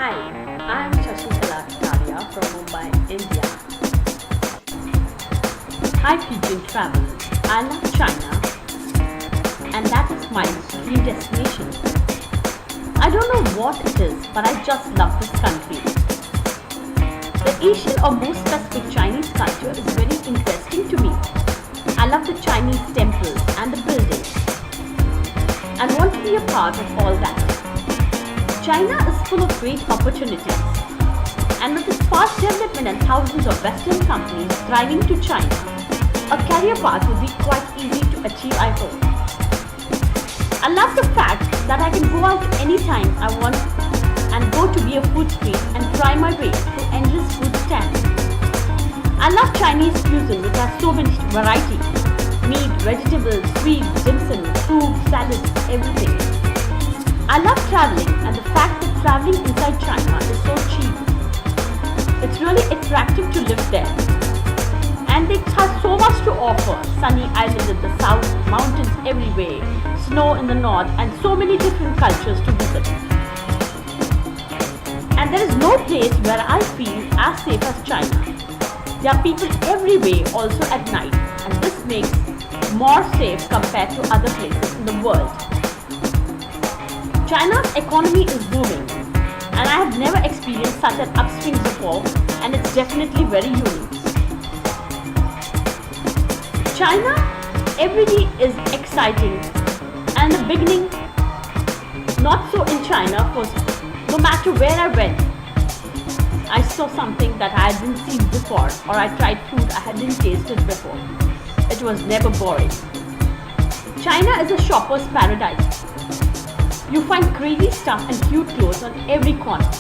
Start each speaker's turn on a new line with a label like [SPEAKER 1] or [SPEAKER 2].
[SPEAKER 1] Hi, I'm Shashikala Kataria from Mumbai, India. Hi Pigeon Travel. I love China and that is my dream destination. I don't know what it is, but I just love this country. The Asian or more specific Chinese culture is very interesting to me. I love the Chinese temples and the buildings and want to be a part of all that. China is full of great opportunities, and with its fast development and thousands of Western companies driving to China, a career path will be quite easy to achieve, I hope. I love the fact that I can go out anytime I want and go to be a food street and try my way through endless food stands. I love Chinese cuisine which has so many varieties: meat, vegetables, sweets, dim sum, soup, salads, everything. I love traveling and the fact that traveling inside China is so cheap. It's really attractive to live there. And it has so much to offer: sunny islands in the south, mountains everywhere, snow in the north, and so many different cultures to visit. And there is no place where I feel as safe as China. There are people everywhere also at night, and this makes more safe compared to other places in the world. China's economy is booming, and I have never experienced such an upswing before, and it's definitely very unique. China every day is exciting, and the beginning not so in China, because no matter where I went, I saw something that I hadn't seen before, or I tried food I hadn't tasted before. It was never boring. China is a shopper's paradise. You find crazy stuff and cute clothes on every corner.